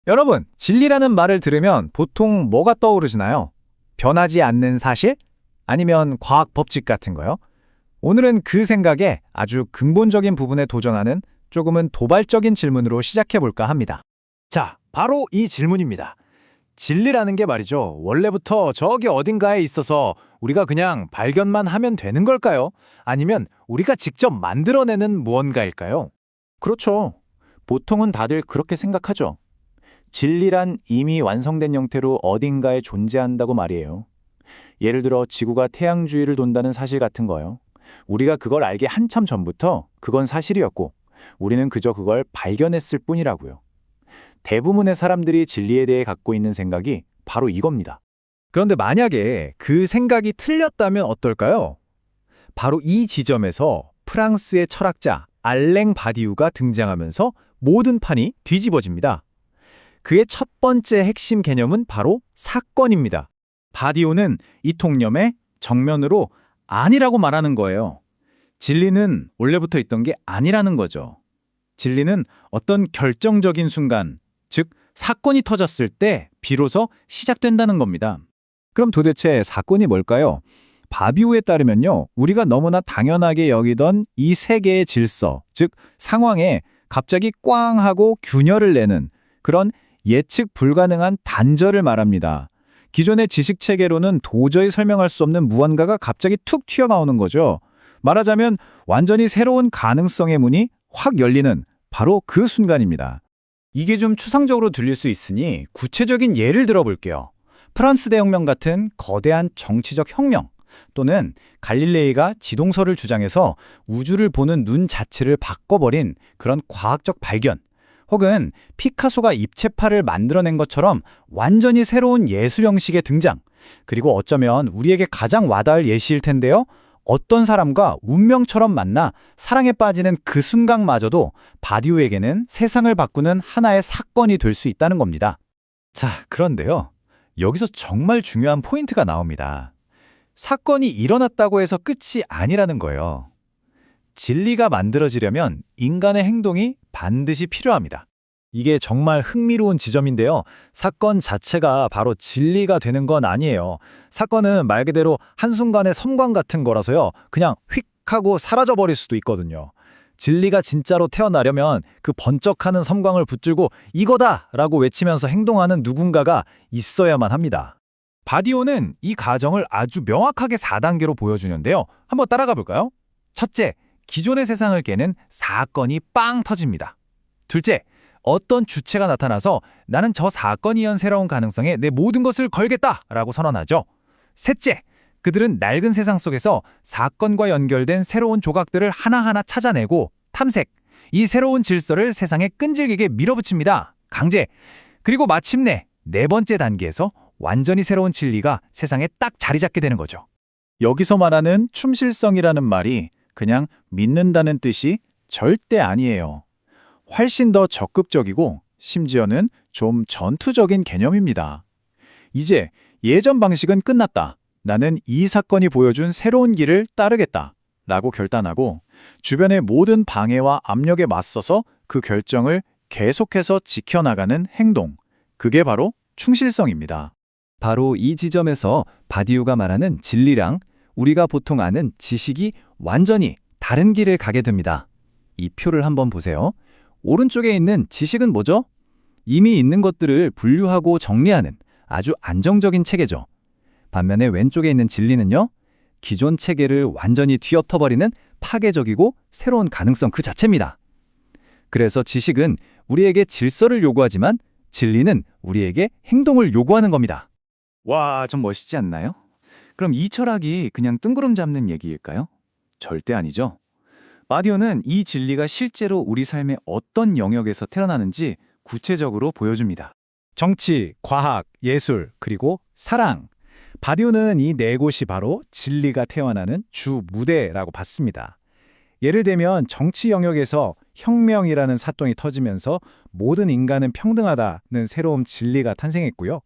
여러분, 진리라는 말을 들으면 보통 뭐가 떠오르시나요? 변하지 않는 사실? 아니면 과학 법칙 같은 거요? 오늘은 그 생각에 아주 근본적인 부분에 도전하는 조금은 도발적인 질문으로 시작해 볼까 합니다. 자, 바로 이 질문입니다. 진리라는 게 말이죠. 원래부터 저기 어딘가에 있어서 우리가 그냥 발견만 하면 되는 걸까요? 아니면 우리가 직접 만들어내는 무언가일까요? 그렇죠. 보통은 다들 그렇게 생각하죠. 진리란 이미 완성된 형태로 어딘가에 존재한다고 말이에요. 예를 들어 지구가 태양 주위를 돈다는 사실 같은 거요. 우리가 그걸 알기 한참 전부터 그건 사실이었고 우리는 그저 그걸 발견했을 뿐이라고요. 대부분의 사람들이 진리에 대해 갖고 있는 생각이 바로 이겁니다. 그런데 만약에 그 생각이 틀렸다면 어떨까요? 바로 이 지점에서 프랑스의 철학자 알랭 바디우가 등장하면서 모든 판이 뒤집어집니다. 그의 첫 번째 핵심 개념은 바로 사건입니다. 바디오는 이 통념에 정면으로 아니라고 말하는 거예요. 진리는 원래부터 있던 게 아니라는 거죠. 진리는 어떤 결정적인 순간, 즉 사건이 터졌을 때 비로소 시작된다는 겁니다. 그럼 도대체 사건이 뭘까요? 바비우에 따르면요, 우리가 너무나 당연하게 여기던 이 세계의 질서, 즉 상황에 갑자기 꽝 하고 균열을 내는 그런 예측 불가능한 단절을 말합니다. 기존의 지식 체계로는 도저히 설명할 수 없는 무언가가 갑자기 툭 튀어나오는 거죠. 말하자면 완전히 새로운 가능성의 문이 확 열리는 바로 그 순간입니다. 이게 좀 추상적으로 들릴 수 있으니 구체적인 예를 들어볼게요. 프랑스 대혁명 같은 거대한 정치적 혁명, 또는 갈릴레이가 지동설을 주장해서 우주를 보는 눈 자체를 바꿔버린 그런 과학적 발견, 혹은 피카소가 입체파를 만들어낸 것처럼 완전히 새로운 예술 형식의 등장, 그리고 어쩌면 우리에게 가장 와닿을 예시일 텐데요. 어떤 사람과 운명처럼 만나 사랑에 빠지는 그 순간마저도 바디우에게는 세상을 바꾸는 하나의 사건이 될 수 있다는 겁니다. 자, 그런데요. 여기서 정말 중요한 포인트가 나옵니다. 사건이 일어났다고 해서 끝이 아니라는 거예요. 진리가 만들어지려면 인간의 행동이 반드시 필요합니다. 이게 정말 흥미로운 지점인데요. 사건 자체가 바로 진리가 되는 건 아니에요. 사건은 말 그대로 한순간의 섬광 같은 거라서요. 그냥 휙 하고 사라져버릴 수도 있거든요. 진리가 진짜로 태어나려면 그 번쩍하는 섬광을 붙들고 이거다! 라고 외치면서 행동하는 누군가가 있어야만 합니다. 바디오는 이 과정을 아주 명확하게 4단계로 보여주는데요. 한번 따라가 볼까요? 첫째, 기존의 세상을 깨는 사건이 빵 터집니다. 둘째, 어떤 주체가 나타나서 나는 저 사건이 연 새로운 가능성에 내 모든 것을 걸겠다라고 선언하죠. 셋째, 그들은 낡은 세상 속에서 사건과 연결된 새로운 조각들을 하나하나 찾아내고 탐색, 이 새로운 질서를 세상에 끈질기게 밀어붙입니다. 강제. 그리고 마침내 네 번째 단계에서 완전히 새로운 진리가 세상에 딱 자리 잡게 되는 거죠. 여기서 말하는 충실성이라는 말이 그냥 믿는다는 뜻이 절대 아니에요. 훨씬 더 적극적이고 심지어는 좀 전투적인 개념입니다. 이제 예전 방식은 끝났다. 나는 이 사건이 보여준 새로운 길을 따르겠다. 라고 결단하고 주변의 모든 방해와 압력에 맞서서 그 결정을 계속해서 지켜나가는 행동. 그게 바로 충실성입니다. 바로 이 지점에서 바디우가 말하는 진리랑 우리가 보통 아는 지식이 완전히 다른 길을 가게 됩니다. 이 표를 한번 보세요. 오른쪽에 있는 지식은 뭐죠? 이미 있는 것들을 분류하고 정리하는 아주 안정적인 체계죠. 반면에 왼쪽에 있는 진리는요, 기존 체계를 완전히 뒤엎어버리는 파괴적이고 새로운 가능성 그 자체입니다. 그래서 지식은 우리에게 질서를 요구하지만 진리는 우리에게 행동을 요구하는 겁니다. 와, 좀 멋있지 않나요? 그럼 이 철학이 그냥 뜬구름 잡는 얘기일까요? 절대 아니죠. 바디오는 이 진리가 실제로 우리 삶의 어떤 영역에서 태어나는지 구체적으로 보여줍니다. 정치, 과학, 예술, 그리고 사랑. 바디우는 이 네 곳이 바로 진리가 태어나는 주 무대라고 봤습니다. 예를 들면 정치 영역에서 혁명이라는 사건이 터지면서 모든 인간은 평등하다는 새로운 진리가 탄생했고요.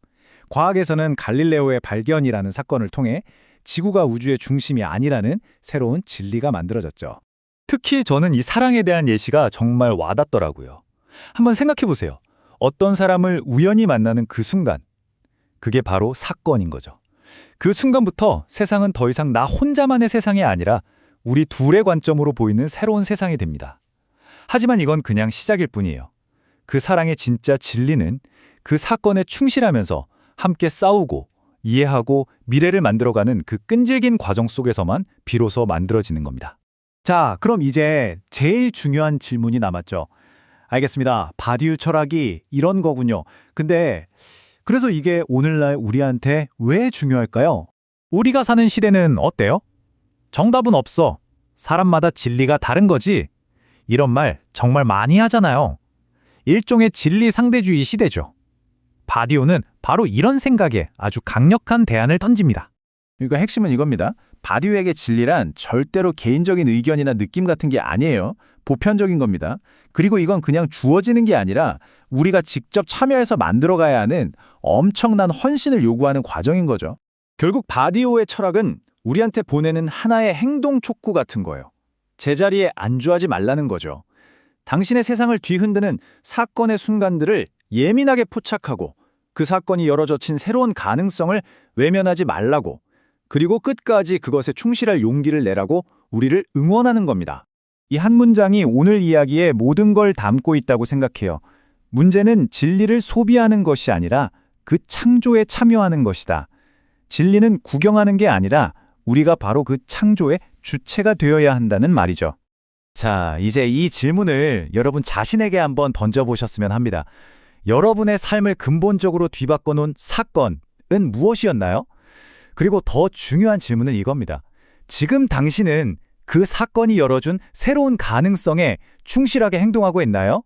과학에서는 갈릴레오의 발견이라는 사건을 통해 지구가 우주의 중심이 아니라는 새로운 진리가 만들어졌죠. 특히 저는 이 사랑에 대한 예시가 정말 와닿더라고요. 한번 생각해 보세요. 어떤 사람을 우연히 만나는 그 순간, 그게 바로 사건인 거죠. 그 순간부터 세상은 더 이상 나 혼자만의 세상이 아니라 우리 둘의 관점으로 보이는 새로운 세상이 됩니다. 하지만 이건 그냥 시작일 뿐이에요. 그 사랑의 진짜 진리는 그 사건에 충실하면서 함께 싸우고 이해하고 미래를 만들어가는 그 끈질긴 과정 속에서만 비로소 만들어지는 겁니다. 자, 그럼 이제 제일 중요한 질문이 남았죠. 알겠습니다. 바디우 철학이 이런 거군요. 근데 그래서 이게 오늘날 우리한테 왜 중요할까요? 우리가 사는 시대는 어때요? 정답은 없어. 사람마다 진리가 다른 거지. 이런 말 정말 많이 하잖아요. 일종의 진리 상대주의 시대죠. 바디오는 바로 이런 생각에 아주 강력한 대안을 던집니다. 그러니까 핵심은 이겁니다. 바디오에게 진리란 절대로 개인적인 의견이나 느낌 같은 게 아니에요. 보편적인 겁니다. 그리고 이건 그냥 주어지는 게 아니라 우리가 직접 참여해서 만들어가야 하는 엄청난 헌신을 요구하는 과정인 거죠. 결국 바디오의 철학은 우리한테 보내는 하나의 행동 촉구 같은 거예요. 제자리에 안주하지 말라는 거죠. 당신의 세상을 뒤흔드는 사건의 순간들을 예민하게 포착하고 그 사건이 열어젖힌 새로운 가능성을 외면하지 말라고, 그리고 끝까지 그것에 충실할 용기를 내라고 우리를 응원하는 겁니다. 이 한 문장이 오늘 이야기의 모든 걸 담고 있다고 생각해요. 문제는 진리를 소비하는 것이 아니라 그 창조에 참여하는 것이다. 진리는 구경하는 게 아니라 우리가 바로 그 창조의 주체가 되어야 한다는 말이죠. 자, 이제 이 질문을 여러분 자신에게 한번 던져보셨으면 합니다. 여러분의 삶을 근본적으로 뒤바꿔 놓은 사건은 무엇이었나요? 그리고 더 중요한 질문은 이겁니다. 지금 당신은 그 사건이 열어준 새로운 가능성에 충실하게 행동하고 있나요?